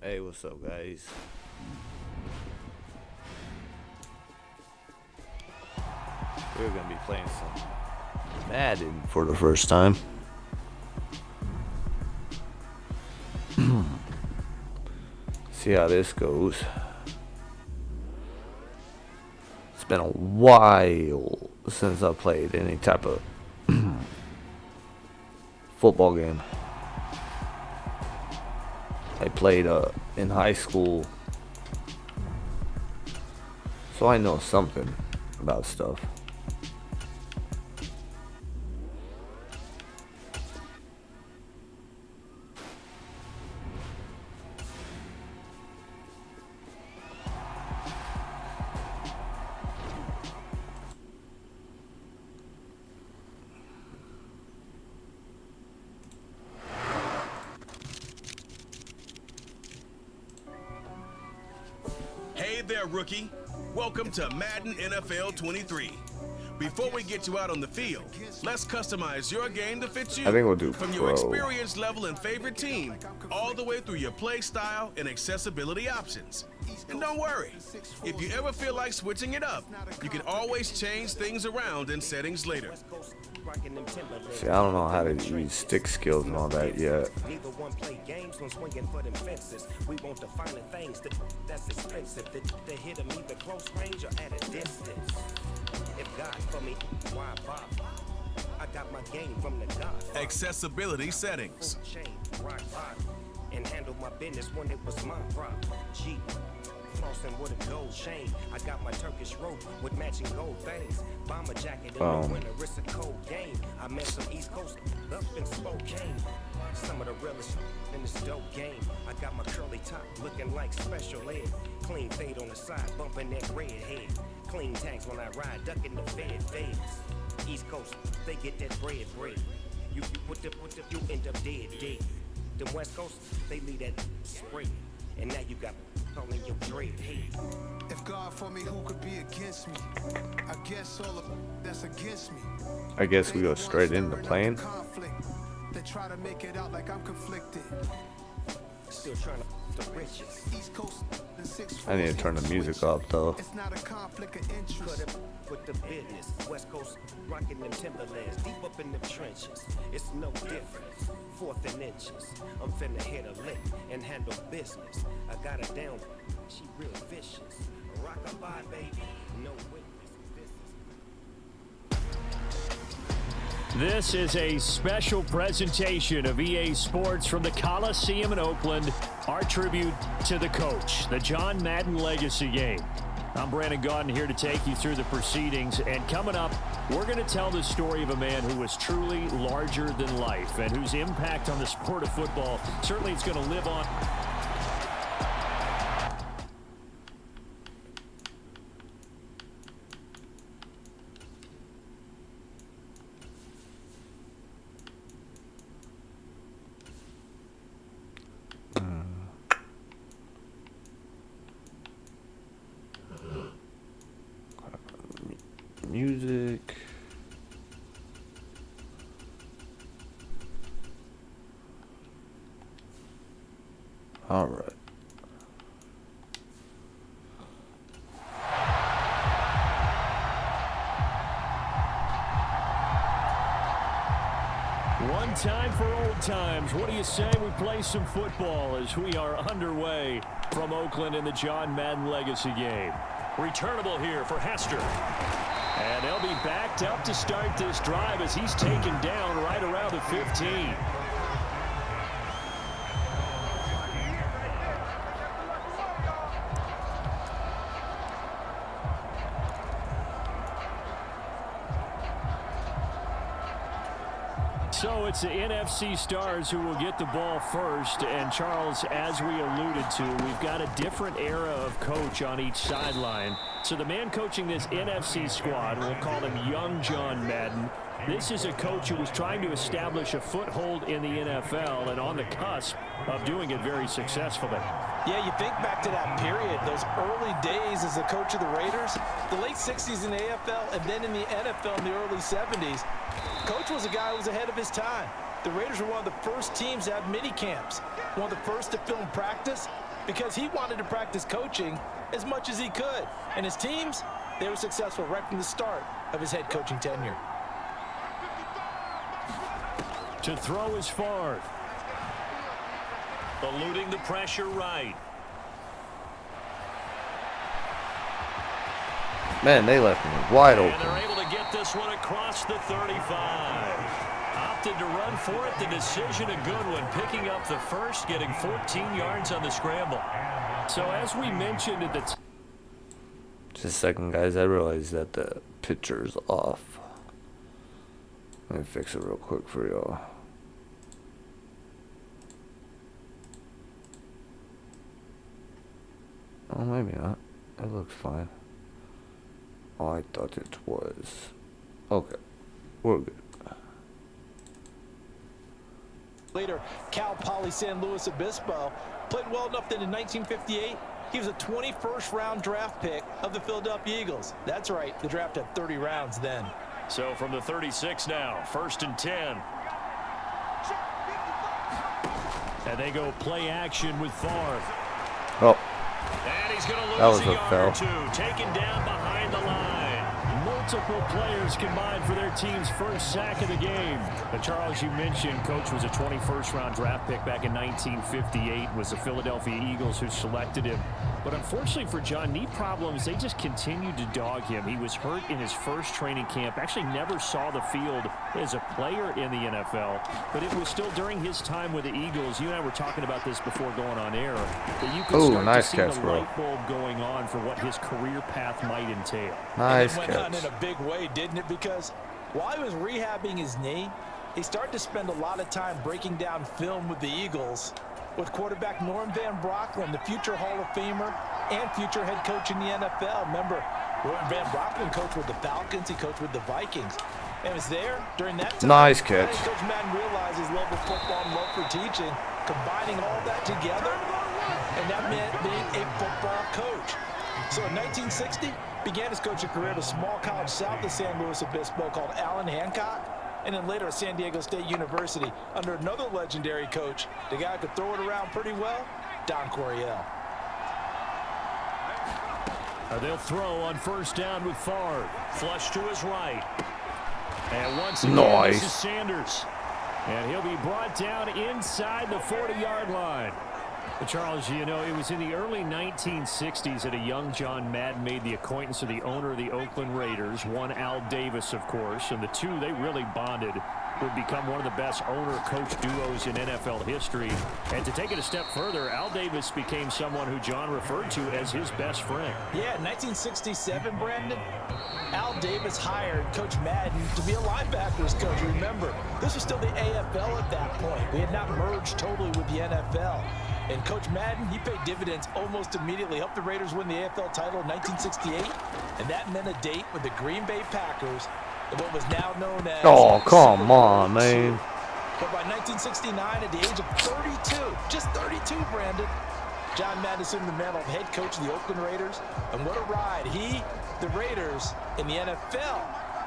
Hey, what's up, guys? We're gonna be playing some Madden for the first time. See how this goes. It's been a while since I played any type of football game. I played in high school, so I know something about stuff. Hey there, rookie. Welcome to Madden NFL 23. Before we get you out on the field, let's customize your game to fit you. I think we'll do from pro. your experience level and favorite team, all the way through your play style and accessibility options. And don't worry, if you ever feel like switching it up, you can always change things around in settings later. See, I don't know how to use stick skills and all that yet. Neither one play games when swinging for them fences. We want to find the things that's expensive that hit them either close range or at a distance. If God for me, why bother? I got my game from the God. Accessibility settings. Chain, rock bottom, and handle my business when it was my problem. G. Flossing with a gold chain. I got my Turkish rope with matching gold things. Bomber jacket in the winter, it's a cold game. I met some East Coast up in Spokane. Some of the realest in this dope game. I got my curly top looking like special ed. Clean fade on the side, bumping that red head. Clean tags when I ride, ducking the feds. East Coast, they get that bread. You you end up dead. The West Coast, they leave that spray. And now you got calling your dread hate. If God for me, who could be against me? I guess all of that's against me. I guess we go straight into playing. They try to make it out like I'm conflicted. Still trying to the riches. East Coast, the 6 I need to turn the music up though. It's not a conflict of interest. Cut it with the business. West Coast rocking them Timberlands deep up in the trenches. It's no difference. Fourth and inches. I'm finna hit a lick and handle business. I got her down. She real vicious. Rock-a-bye, baby. No witness. This is a special presentation of EA Sports from the Coliseum in Oakland, our tribute to the coach, the John Madden Legacy Game. I'm Brandon Gaudin here to take you through the proceedings, and coming up, we're going to tell the story of a man who was truly larger than life and whose impact on the sport of football certainly is going to live on. Music. All right. One time for old times. What do you say we play some football as we are underway from Oakland in the John Madden Legacy Game? Returnable here for Hester. And they'll be backed up to start this drive as he's taken down right around the 15. So it's the NFC Stars who will get the ball first. And Charles, as we alluded to, we've got a different era of coach on each sideline. So the man coaching this NFC squad, we'll call him Young John Madden. This is a coach who was trying to establish a foothold in the NFL and on the cusp of doing it very successfully. Yeah, you think back to that period, those early days as the coach of the Raiders, the late 60s in the AFL and then in the NFL in the early 70s. Coach was a guy who was ahead of his time. The Raiders were one of the first teams to have mini camps, one of the first to film practice, because he wanted to practice coaching as much as he could. And his teams, they were successful right from the start of his head coaching tenure. To throw is Favre. Eluding the pressure right. Man, they left me wide And open. they're able to get this one across the 35. Opted to run for it. The decision a good one. Picking up the first, getting 14 yards on the scramble. So as we mentioned at the Just a second, guys. I realized that the picture's off. Let me fix it real quick for y'all. Oh, maybe not. It looks fine. Oh, I thought it was. Okay. We're good. Later, Cal Poly San Luis Obispo played well enough that in 1958, he was a 21st round draft pick of the Philadelphia Eagles. That's right, the draft had 30 rounds then. So from the 36 now, 1st and 10. And they go play action with Favre. Oh, And he's going to that lose was a a yard foul. or two. Taken down behind the line. Multiple players combined for their team's first sack of the game. But Charles, you mentioned Coach was a 21st round draft pick back in 1958. Was the Philadelphia Eagles who selected him. But unfortunately for John, knee problems, they just continued to dog him. He was hurt in his first training camp. Actually never saw the field as a player in the NFL. But it was still during his time with the Eagles. You and I were talking about this before going on air. That you could start nice to see catch, the bro. light bulb going on for what his career path might entail. Nice And it went on catch. in a big way, didn't it? Because while he was rehabbing his knee, he started to spend a lot of time breaking down film with the Eagles, with quarterback Norm Van Brocklin, the future Hall of Famer and future head coach in the NFL. Remember, Norm Van Brocklin coached with the Falcons, he coached with the Vikings. And was there during that time. Nice catch. I think Coach Madden realized his love of football and love for teaching, combining all that together, and that meant being a football coach. So in 1960, began his coaching career at a small college south of San Luis Obispo called Allen Hancock, and then later at San Diego State University under another legendary coach, the guy who could throw it around pretty well, Don Coryell. They'll throw on 1st down with Favre. Flush to his right. And once again, Nice. this is Sanders. And he'll be brought down inside the 40-yard line. But Charles, you know, it was in the early 1960s that a young John Madden made the acquaintance of the owner of the Oakland Raiders, one Al Davis, of course. And the two, they really bonded, would become one of the best owner-coach duos in NFL history. And to take it a step further, Al Davis became someone who John referred to as his best friend. Yeah, in 1967, Brandon, Al Davis hired Coach Madden to be a linebackers coach. Remember, this was still the AFL at that point. We had not merged totally with the NFL. And Coach Madden, he paid dividends almost immediately. Helped the Raiders win the AFL title in 1968. And that meant a date with the Green Bay Packers in what was now known as... Oh, come on, man. But by 1969, at the age of 32, just 32, Brandon, John Madden assumed the mantle of head coach of the Oakland Raiders. And what a ride he, the Raiders, and the NFL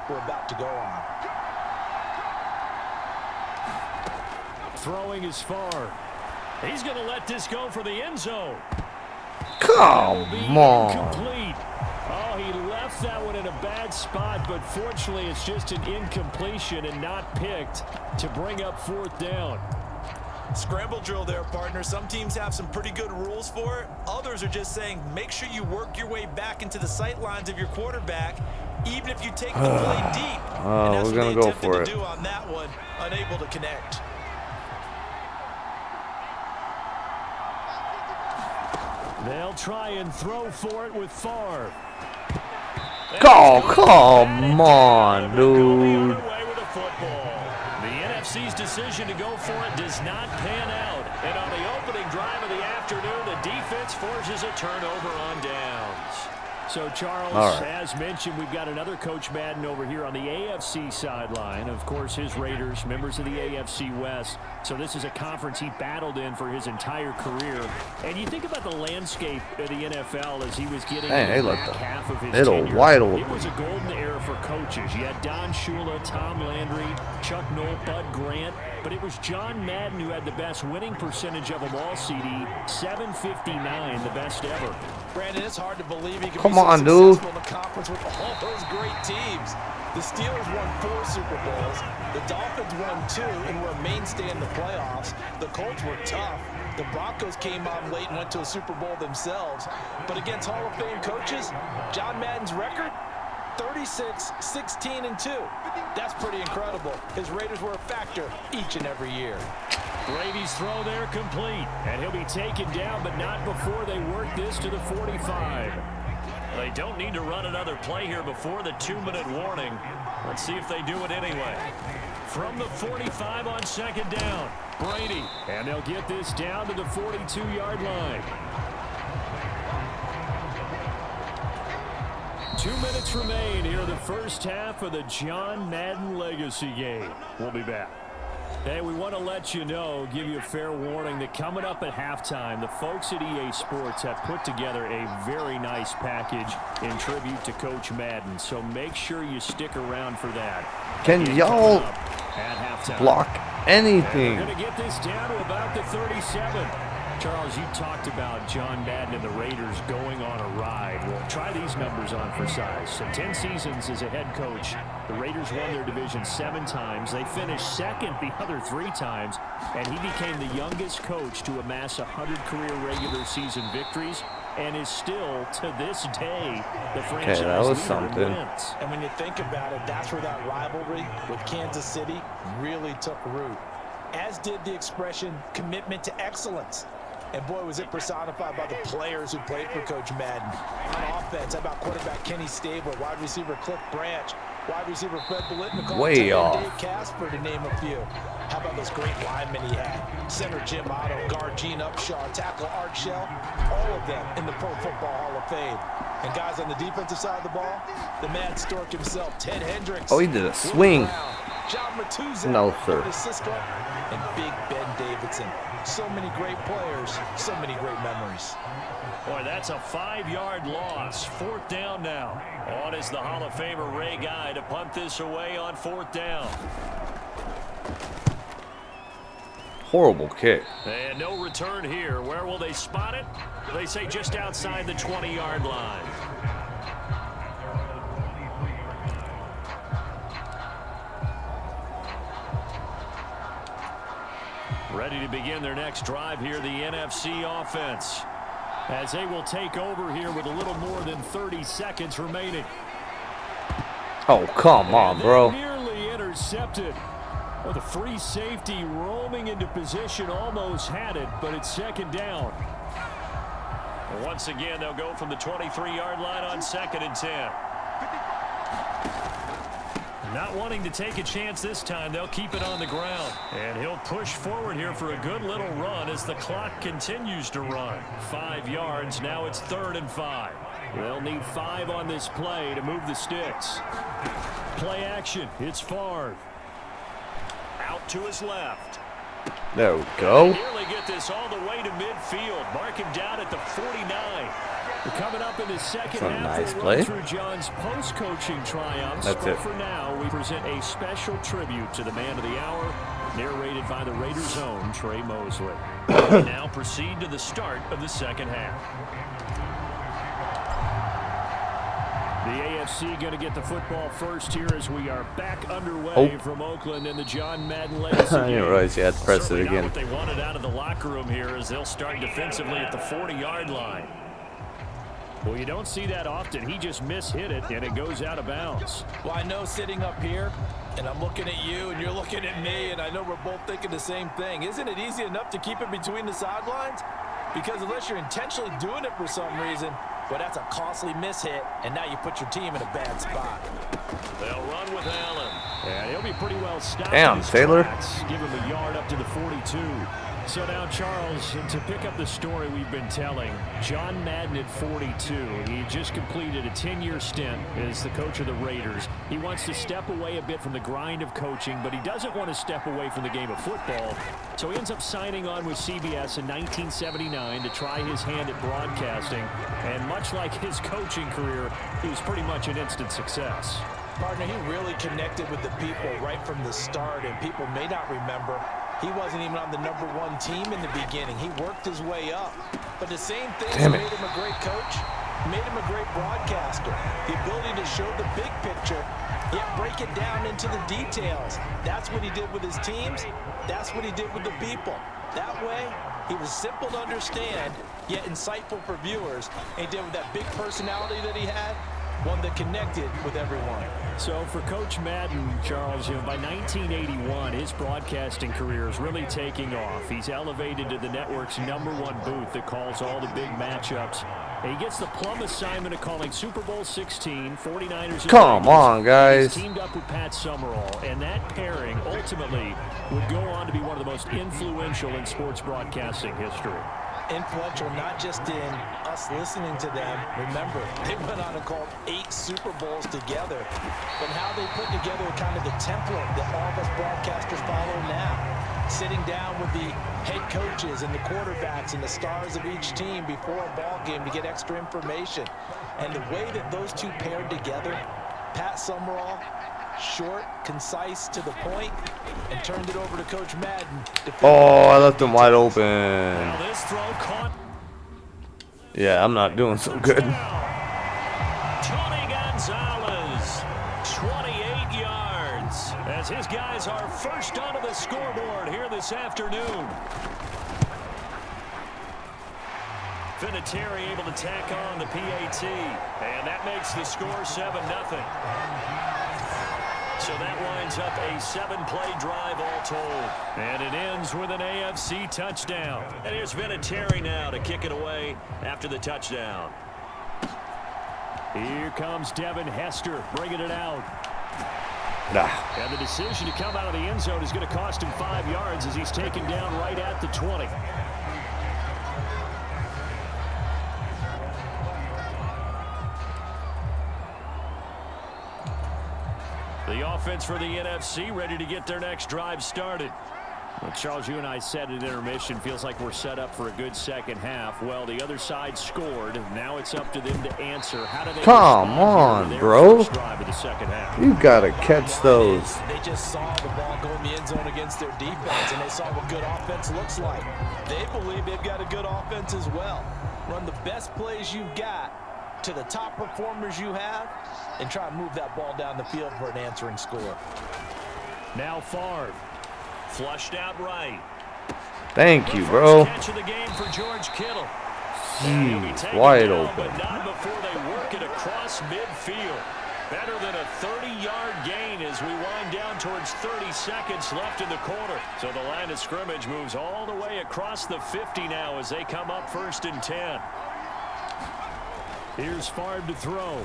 were about to go on. Throwing is Favre. He's going to let this go for the end zone. Come on. Incomplete. Oh, he left that one in a bad spot, but fortunately it's just an incompletion and not picked to bring up 4th down. Scramble drill there, partner. Some teams have some pretty good rules for it. Others are just saying make sure you work your way back into the sight lines of your quarterback, even if you take the play deep. And that's we're what gonna they go attempted for to it. do on that one, unable to connect. They'll try and throw for it with Favre. Oh, come on, dude. The NFC's decision to go for it does not pan out. And on the opening drive of the afternoon, the defense forces a turnover on downs. So, Charles, as mentioned, we've got another Coach Madden over here on the AFC sideline. Of course, his Raiders, members of the AFC West. So this is a conference he battled in for his entire career. And you think about the landscape of the NFL as he was getting Man, the back half of his middle tenure. wide open. It was a golden era for coaches. You had Don Shula, Tom Landry, Chuck Noll, Bud Grant. but it was John Madden who had the best winning percentage of them all, CD. 759, the best ever. Brandon, it's hard to believe he can Come be so on, dude. successful in the conference with all those great teams. The Steelers won 4 Super Bowls. The Dolphins won 2 and were a mainstay in the playoffs. The Colts were tough. The Broncos came on late and went to a Super Bowl themselves. But against Hall of Fame coaches, John Madden's record, 36, 16, and 2. That's pretty incredible. His Raiders were a factor each and every year. Brady's throw there complete, and he'll be taken down, but not before they work this to the 45. They don't need to run another play here before the 2-minute warning. Let's see if they do it anyway. From the 45 on second down, Brady, and they'll get this down to the 42-yard line. 2 minutes remain here in the first half of the John Madden Legacy game. We'll be back. Hey, we want to let you know, give you a fair warning that coming up at halftime, the folks at EA Sports have put together a very nice package in tribute to Coach Madden. So make sure you stick around for that. Can y'all block anything? We're going to get this down to about the 37. Charles, you talked about John Madden and the Raiders going on a ride. Well, try these numbers on for size. So 10 seasons as a head coach. The Raiders won their division 7 times. They finished second the other 3 times. And he became the youngest coach to amass 100 career regular season victories. And is still, to this day, the franchise that was leader in something. wins. And when you think about it, that's where that rivalry with Kansas City really took root. As did the expression commitment to excellence. And boy, was it personified by the players who played for Coach Madden. On offense, how about quarterback Kenny Stabler, wide receiver Cliff Branch, wide receiver Fred Biletnikoff, Way off. Dave Casper, to name a few. How about those great linemen he had? Center Jim Otto, guard Gene Upshaw, tackle Art Shell, all of them in the Pro Football Hall of Fame. And guys on the defensive side of the ball, the Mad Stork himself, Ted Hendricks. Oh, he did a swing. John Matuzak, No, sir. Cisco, and Big Ben Davidson. So many great players, so many great memories. Boy, that's a 5-yard loss. 4th down now. On is the Hall of Famer Ray Guy to punt this away on 4th down. Horrible kick. And no return here. Where will they spot it? They say just outside the 20-yard line. Ready to begin their next drive here, the NFC offense, as they will take over here with a little more than 30 seconds remaining. Oh, come on, bro. Nearly intercepted. Well, the free safety roaming into position almost had it, but it's second down. Once again, they'll go from the 23-yard line on 2nd and 10. Not wanting to take a chance this time, they'll keep it on the ground. And he'll push forward here for a good little run as the clock continues to run. 5 yards, now it's 3rd and 5. They'll need 5 on this play to move the sticks. Play action, it's Favre. Out to his left. There we go. Nearly get this all the way to midfield. Mark him down at the 49. We're coming up in the second That's a half. nice We'll play. run through John's post-coaching triumphs. That's but it. for now, we present a special tribute to the man of the hour, narrated by the Raiders' own Trey Mosley. We now proceed to the start of the second half. The AFC going to get the football first here as we are back underway from Oakland in the John Madden Legacy I didn't realize you had to press it Certainly again. not what they wanted out of the locker room here as they'll start defensively at the 40-yard line. Well, you don't see that often. He just mishit it, and it goes out of bounds. Well, I know sitting up here, and I'm looking at you, and you're looking at me, and I know we're both thinking the same thing. Isn't it easy enough to keep it between the sidelines? Because unless you're intentionally doing it for some reason, well, that's a costly mishit, and now you put your team in a bad spot. They'll run with Allen. And he'll be pretty well stopped. Damn, in his Taylor. tracks. Give him a yard up to the 42. So now, Charles, to pick up the story we've been telling, John Madden at 42. He just completed a 10-year stint as the coach of the Raiders. He wants to step away a bit from the grind of coaching, but he doesn't want to step away from the game of football. So he ends up signing on with CBS in 1979 to try his hand at broadcasting. And much like his coaching career, he was pretty much an instant success. Partner, he really connected with the people right from the start, and people may not remember, he wasn't even on the #1 team in the beginning. He worked his way up. But the same things that made him a great coach, made him a great broadcaster. The ability to show the big picture, yet break it down into the details. That's what he did with his teams. That's what he did with the people. That way, he was simple to understand, yet insightful for viewers. And he did with that big personality that he had, one that connected with everyone. So for Coach Madden, Charles, by 1981, his broadcasting career is really taking off. He's elevated to the network's #1 booth that calls all the big matchups. And he gets the plum assignment of calling Super Bowl 16, 49ers. Come on, guys. He's teamed up with Pat Summerall, and that pairing ultimately would go on to be one of the most influential in sports broadcasting history. Influential not just in us listening to them. Remember, they went on and called 8 Super Bowls together. But how they put together kind of the template that all of us broadcasters follow now. Sitting down with the head coaches and the quarterbacks and the stars of each team before a ball game to get extra information. And the way that those two paired together, Pat Summerall, short, concise, to the point, and turned it over to Coach Madden. Oh, I left him wide open. Now this throw caught. Yeah, I'm not doing so good. Tony Gonzalez, 28 yards, as his guys are first onto the scoreboard here this afternoon. Vinatieri able to tack on the PAT, and that makes the score 7-0. So that winds up a 7-play drive all told. And it ends with an AFC touchdown. And here's Vinatieri now to kick it away after the touchdown. Here comes Devin Hester bringing it out. And the decision to come out of the end zone is going to cost him 5 yards as he's taken down right at the 20. The offense for the NFC ready to get their next drive started. Well, Charles, you and I said at intermission, feels like we're set up for a good second half. Well, the other side scored. Now it's up to them to answer. How do they Come on, bro. Drive of the second half? You gotta catch those. They just saw the ball go in the end zone against their defense, and they saw what good offense looks like. They believe they've got a good offense as well. Run the best plays you've got to the top performers you have, and try and move that ball down the field for an answering score. Now Favre, flushed out right. Thank you, bro. Catch of the game for George Kittle. Jeez, wide open. But not before they work it across midfield. Better than a 30-yard gain as we wind down towards 30 seconds left in the quarter. So the line of scrimmage moves all the way across the 50 now as they come up 1st and 10. Here's Favre to throw.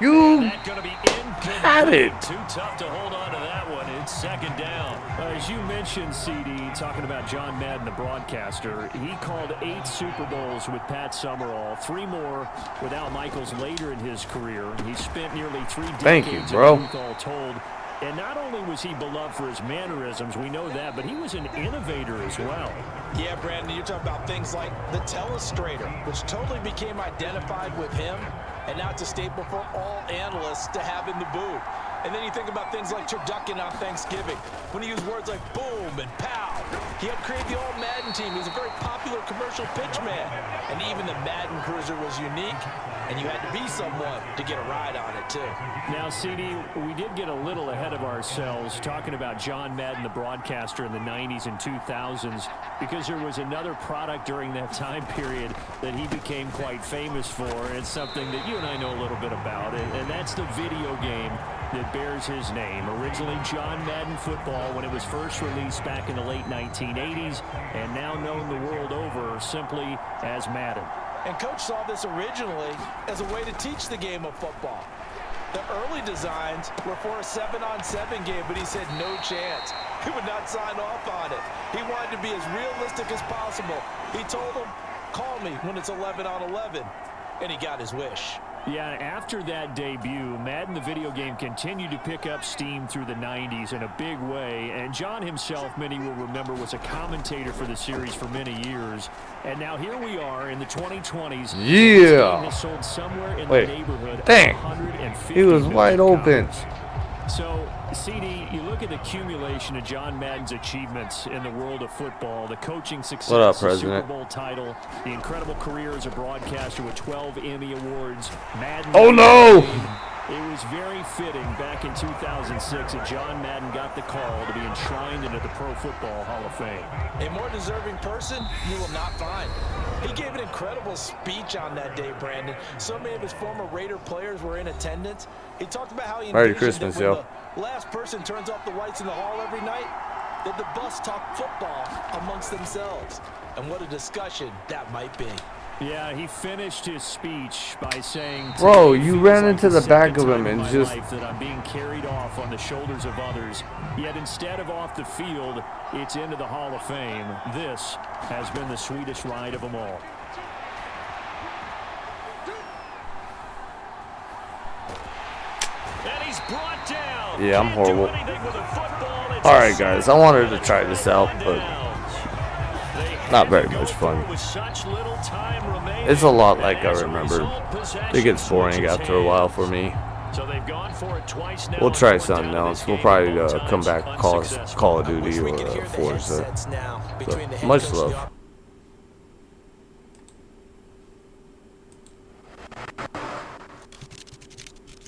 You Gonna be had it. Too tough to hold on to that one. It's 2nd down. As you mentioned, CD, talking about John Madden, the broadcaster, he called 8 Super Bowls with Pat Summerall, 3 more with Al Michaels later in his career. He spent nearly 3 decades Thank you, bro. in youth all told. And not only was he beloved for his mannerisms, we know that, but he was an innovator as well. Yeah, Brandon, you're talking about things like the telestrator, which totally became identified with him, and now it's a staple for all analysts to have in the booth. And then you think about things like turducken on Thanksgiving, when he used words like boom and pow. He helped create the old Madden team. He was a very popular commercial pitch man. And even the Madden Cruiser was unique, and you had to be someone to get a ride on it, too. Now, CD, we did get a little ahead of ourselves talking about John Madden, the broadcaster in the 90s and 2000s, because there was another product during that time period that he became quite famous for. And it's something that you and I know a little bit about, and that's the video game that bears his name. Originally John Madden Football when it was first released back in the late 1980s, and now known the world over simply as Madden. And Coach saw this originally as a way to teach the game of football. The early designs were for a 7-on-7 game, but he said no chance. He would not sign off on it. He wanted to be as realistic as possible. He told them, call me when it's 11-on-11, and he got his wish. Yeah, after that debut, Madden the video game continued to pick up steam through the 90s in a big way, and John himself, many will remember, was a commentator for the series for many years. And now here we are in the 2020s. Yeah. This game has sold somewhere in the neighborhood Dang. of 150 He was wide million open. copies. So, CD, you look at the accumulation of John Madden's achievements in the world of football, the coaching success, What up, the President? Super Bowl title, the incredible career as a broadcaster with 12 Emmy Awards, Madden. Oh, no! It was very fitting back in 2006 that John Madden got the call to be enshrined into the Pro Football Hall of Fame. A more deserving person you will not find. He gave an incredible speech on that day, Brandon. So many of his former Raider players were in attendance. He talked about how he Merry envisioned Christmas, that when yo. the last person turns off the lights in the hall every night, that the bus talk football amongst themselves. And what a discussion that might be. Yeah, he finished his speech by saying, Bro, "Today you feels ran like into the the back second of him time in and my just- life that I'm being carried off on the shoulders of others. Yet instead of off the field, it's into the Hall of Fame. This has been the sweetest ride of them all." And he's brought down. Yeah, I'm Can't do horrible. anything with a football. It's All right, a guys, I wanted to try this out, but not very much fun. It's a lot like I remember. It gets boring after a while for me. We'll try something else. We'll probably come back Call of Duty or Forza. So, much love.